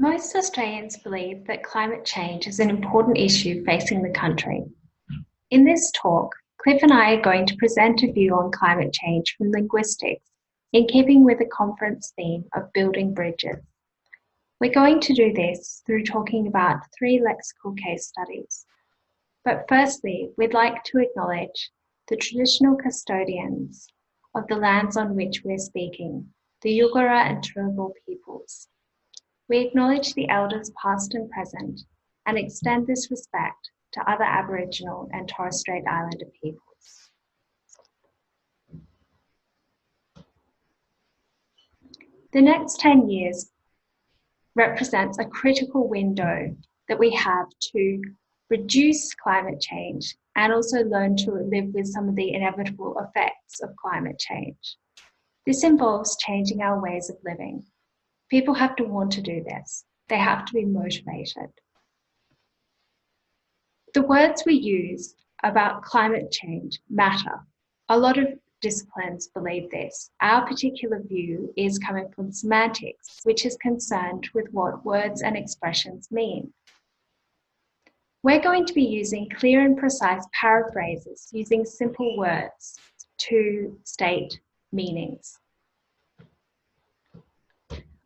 Most Australians believe that climate change is an important issue facing the country. In this talk, Cliff and I are going to present a view on climate change from linguistics, in keeping with the conference theme of building bridges. We're going to do this through talking about 3 lexical case studies. But firstly, we'd like to acknowledge the traditional custodians of the lands on which we're speaking, the Yugara and Turrbal peoples. We acknowledge the elders past and present and extend this respect to other Aboriginal and Torres Strait Islander peoples. The next 10 years represents a critical window that we have to reduce climate change and also learn to live with some of the inevitable effects of climate change. This involves changing our ways of living. People have to want to do this. They have to be motivated. The words we use about climate change matter. A lot of disciplines believe this. Our particular view is coming from semantics, which is concerned with what words and expressions mean. We're going to be using clear and precise paraphrases using simple words to state meanings.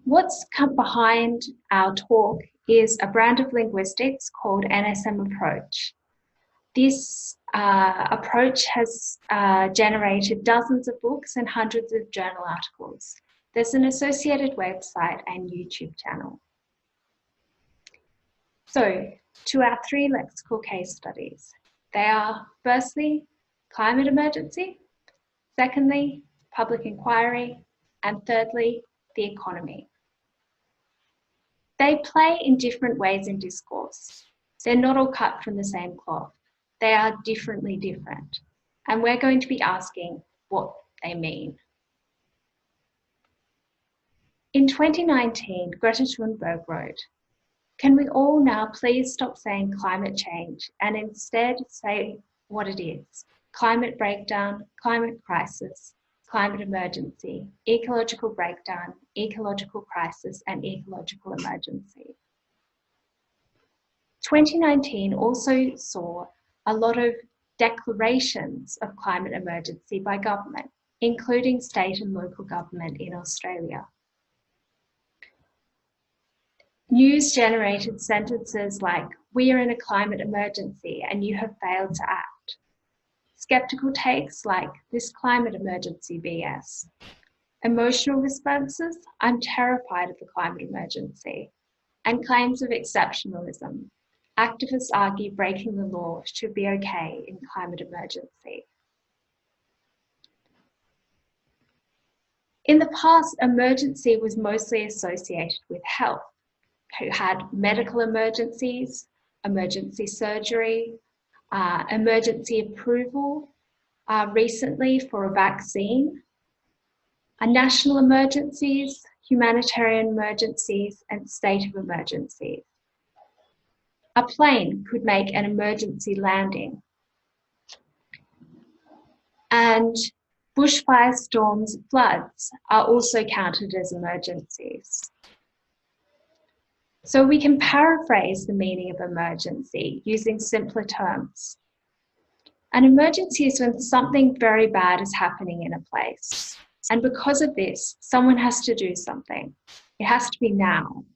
What's come behind our talk is a brand of linguistics called NSM approach. This approach has generated dozens of books and hundreds of journal articles. There's an associated website and YouTube channel. So, to our 3 lexical case studies. They are, firstly, climate emergency, secondly, public inquiry, and thirdly, the economy. They play in different ways in discourse. They're not all cut from the same cloth. They are differently different. And we're going to be asking what they mean. In 2019, Greta Thunberg wrote, "Can we all now please stop saying climate change and instead say what it is? Climate breakdown, climate crisis, climate emergency, ecological breakdown, ecological crisis, and ecological emergency." 2019 also saw a lot of declarations of climate emergency by government, including state and local government in Australia. News generated sentences like, "We are in a climate emergency and you have failed to act." Skeptical takes like, "This climate emergency BS." Emotional responses, "I'm terrified of the climate emergency." And claims of exceptionalism. Activists argue breaking the law should be okay in climate emergency. In the past, emergency was mostly associated with health. Who had medical emergencies, emergency surgery, emergency approval recently for a vaccine, national emergencies, humanitarian emergencies, and state of emergencies. A plane could make an emergency landing. And bushfire storms, floods are also counted as emergencies. So we can paraphrase the meaning of emergency using simpler terms. An emergency is when something very bad is happening in a place. And because of this, someone has to do something. It has to be now.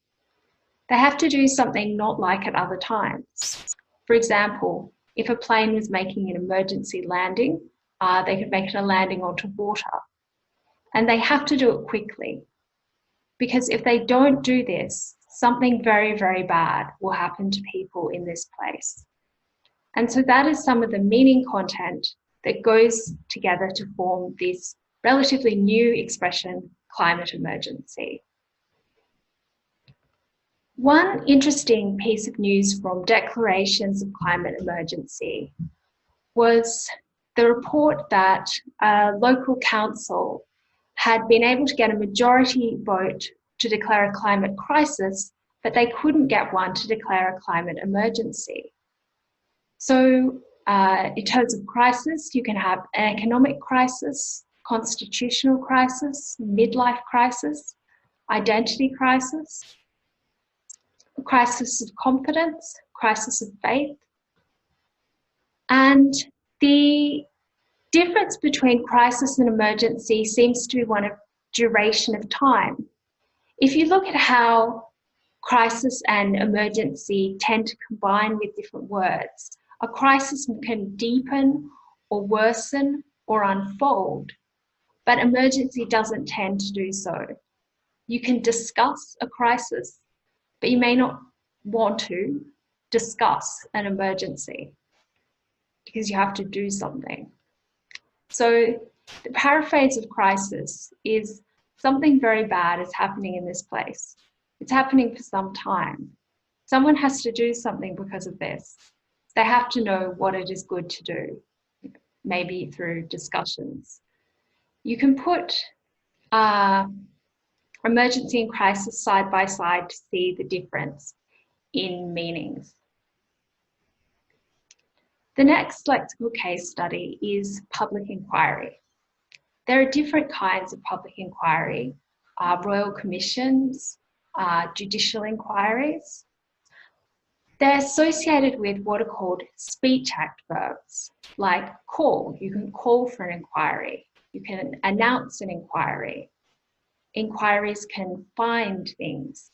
They have to do something not like at other times. For example, if a plane was making an emergency landing, they could make it a landing onto water. And they have to do it quickly. Because if they don't do this, something very, very bad will happen to people in this place. And so that is some of the meaning content that goes together to form this relatively new expression, climate emergency. One interesting piece of news from declarations of climate emergency was the report that a local council had been able to get a majority vote to declare a climate crisis, but they couldn't get one to declare a climate emergency. So in terms of crisis, you can have an economic crisis, constitutional crisis, midlife crisis, identity crisis. crisis of confidence, crisis of faith. And the difference between crisis and emergency seems to be one of duration of time. If you look at how crisis and emergency tend to combine with different words, a crisis can deepen or worsen or unfold, but emergency doesn't tend to do so. You can discuss a crisis, but you may not want to discuss an emergency because you have to do something. So the paraphrase of crisis is something very bad is happening in this place. It's happening for some time. Someone has to do something because of this. They have to know what it is good to do, maybe through discussions. You can put emergency and crisis side by side to see the difference in meanings. The next lexical case study is public inquiry. There are different kinds of public inquiry, royal commissions, judicial inquiries. They're associated with what are called speech act verbs, like call. You can call for an inquiry. You can announce an inquiry. Inquiries can find things.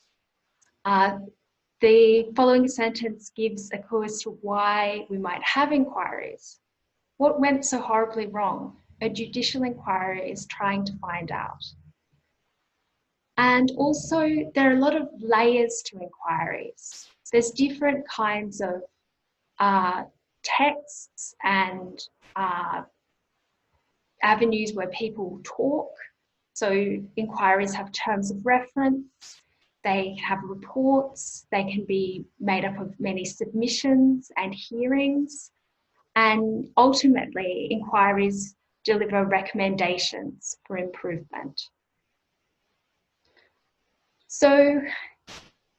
The following sentence gives a clue as to why we might have inquiries. What went so horribly wrong? A judicial inquiry is trying to find out. And also, there are a lot of layers to inquiries. There's different kinds of texts and avenues where people talk. So inquiries have terms of reference, they have reports, they can be made up of many submissions and hearings, and ultimately inquiries deliver recommendations for improvement. So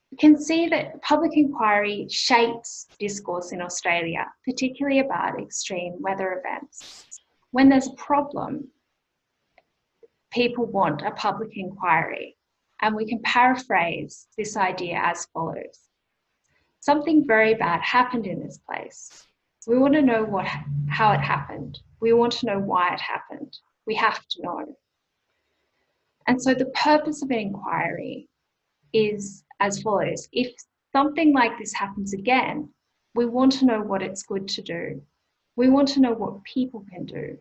you can see that public inquiry shapes discourse in Australia, particularly about extreme weather events. When there's a problem, people want a public inquiry, and we can paraphrase this idea as follows. Something very bad happened in this place. We want to know how it happened. We want to know why it happened. We have to know. And so the purpose of an inquiry is as follows. If something like this happens again, we want to know what it's good to do. We want to know what people can do.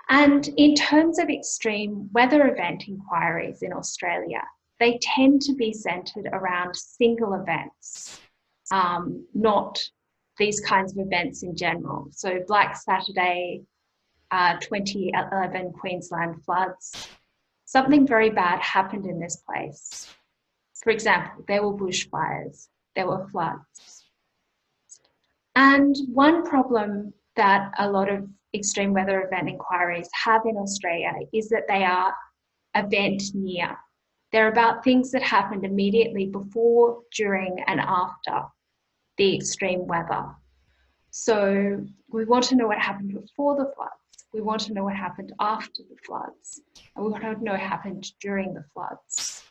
And in terms of extreme weather event inquiries in Australia, they tend to be centred around single events, not these kinds of events in general. So Black Saturday, 2011 Queensland floods, something very bad happened in this place. For example, there were bushfires, there were floods. And one problem that a lot of extreme weather event inquiries have in Australia is that they are event near. They're about things that happened immediately before, during, and after the extreme weather. So we want to know what happened before the floods. We want to know what happened after the floods. And we want to know what happened during the floods.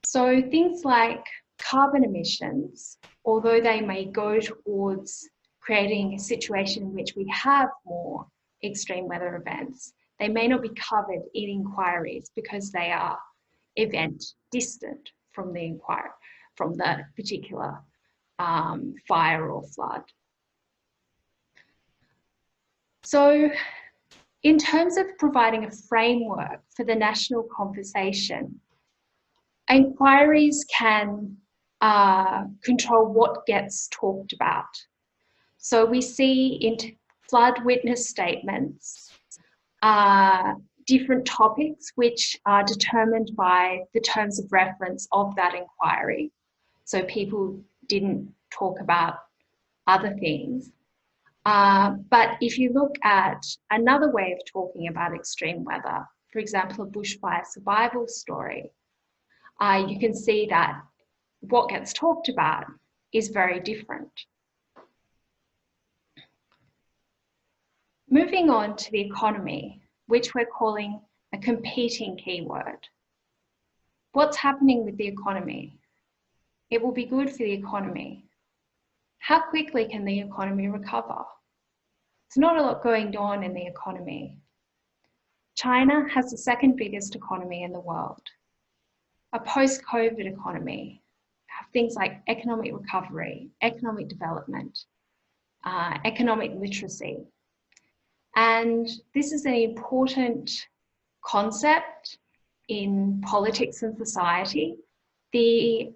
So things like carbon emissions, although they may go towards creating a situation in which we have more extreme weather events, they may not be covered in inquiries because they are event distant from the inquiry, from the particular fire or flood. So in terms of providing a framework for the national conversation, inquiries can control what gets talked about. So we see in flood witness statements different topics which are determined by the terms of reference of that inquiry. So people didn't talk about other things. But if you look at another way of talking about extreme weather, for example, a bushfire survival story, you can see that what gets talked about is very different. Moving on to the economy, which we're calling a competing keyword. What's happening with the economy? It will be good for the economy. How quickly can the economy recover? There's not a lot going on in the economy. China has the second biggest economy in the world. A post-COVID economy, have things like economic recovery, economic development, economic literacy. And this is an important concept in politics and society. The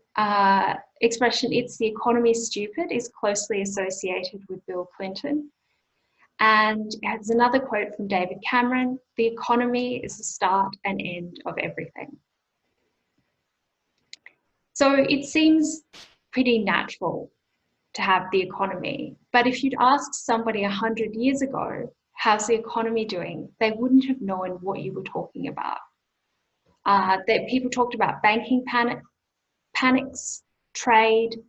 expression, "it's the economy stupid," is closely associated with Bill Clinton. And it has another quote from David Cameron: "The economy is the start and end of everything." So it seems pretty natural to have the economy. But if you'd asked somebody 100 years ago, "How's the economy doing?" they wouldn't have known what you were talking about. That people talked about banking panics, trade,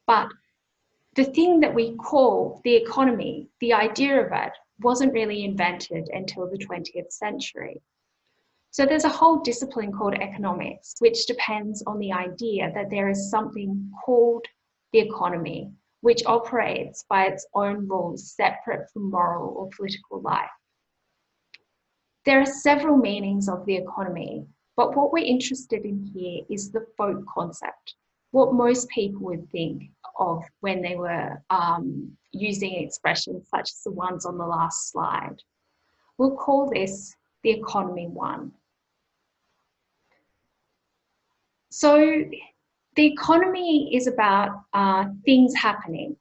but the thing that we call the economy, the idea of it, wasn't really invented until the 20th century. So there's a whole discipline called economics, which depends on the idea that there is something called the economy, which operates by its own rules, separate from moral or political life. There are several meanings of the economy, but what we're interested in here is the folk concept, what most people would think of when they were using expressions such as the ones on the last slide. We'll call this the economy one. So the economy is about things happening.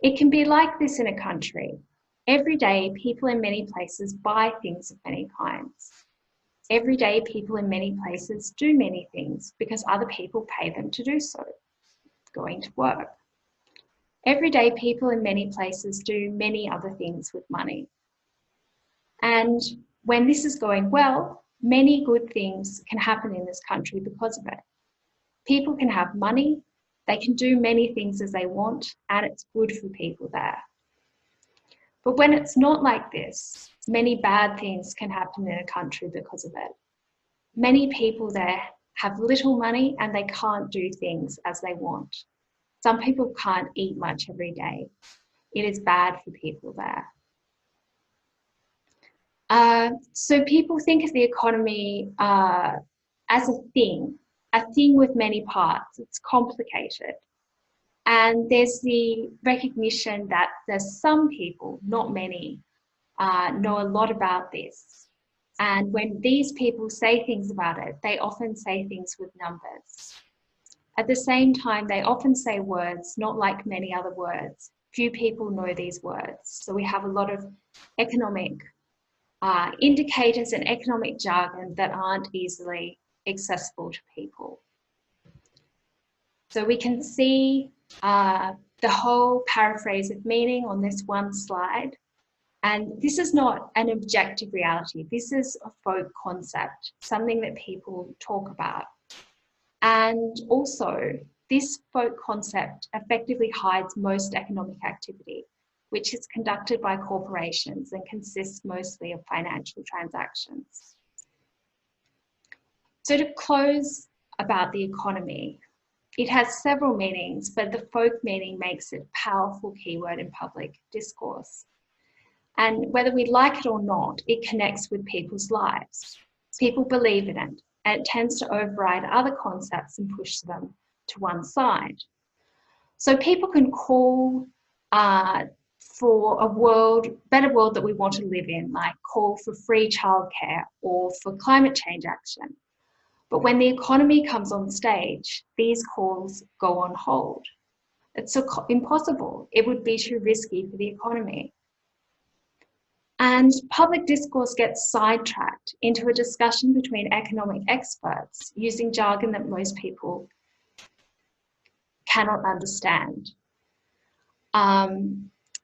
It can be like this in a country. Every day, people in many places buy things of many kinds. Every day, people in many places do many things because other people pay them to do so, going to work. Every day, people in many places do many other things with money. And when this is going well, many good things can happen in this country because of it. People can have money, they can do many things as they want, and it's good for people there. But when it's not like this, many bad things can happen in a country because of it. Many people there have little money and they can't do things as they want. Some people can't eat much every day. It is bad for people there. So people think of the economy as a thing with many parts. It's complicated. And there's the recognition that there's some people, not many, know a lot about this. And when these people say things about it, they often say things with numbers. At the same time, they often say words not like many other words. Few people know these words. So we have a lot of economic indicators and economic jargon that aren't easily accessible to people. So we can see the whole paraphrase of meaning on this one slide. And this is not an objective reality. This is a folk concept, something that people talk about. And also, this folk concept effectively hides most economic activity, which is conducted by corporations and consists mostly of financial transactions. So to close about the economy, it has several meanings, but the folk meaning makes it a powerful keyword in public discourse. And whether we like it or not, it connects with people's lives. People believe in it, and it tends to override other concepts and push them to one side. So people can call for a better world that we want to live in, like call for free childcare or for climate change action. But when the economy comes on stage, these calls go on hold. It's impossible. It would be too risky for the economy. And public discourse gets sidetracked into a discussion between economic experts using jargon that most people cannot understand.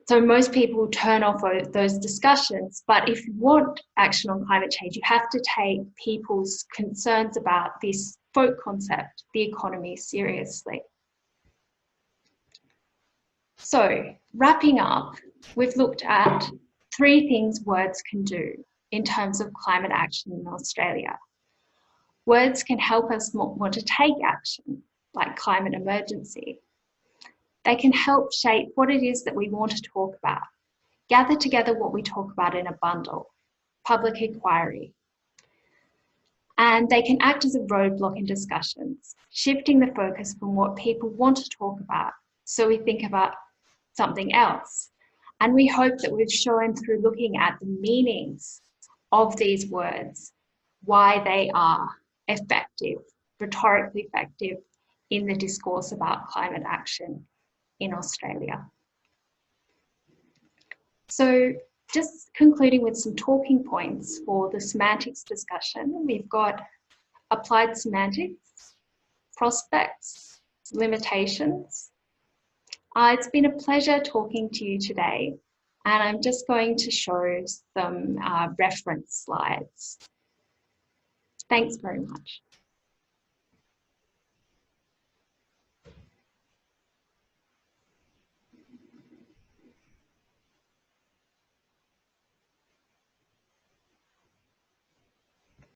So most people turn off those discussions, but if you want action on climate change, you have to take people's concerns about this folk concept, the economy, seriously. So wrapping up, we've looked at 3 things words can do in terms of climate action in Australia. Words can help us want to take action. like climate emergency. They can help shape what it is that we want to talk about, gather together what we talk about in a bundle, public inquiry. And they can act as a roadblock in discussions, shifting the focus from what people want to talk about, so we think about something else. And we hope that we've shown through looking at the meanings of these words, why they are effective, rhetorically effective in the discourse about climate action in Australia. So just concluding with some talking points for the semantics discussion, we've got applied semantics, prospects, limitations. It's been a pleasure talking to you today, and I'm just going to show some reference slides. Thanks very much.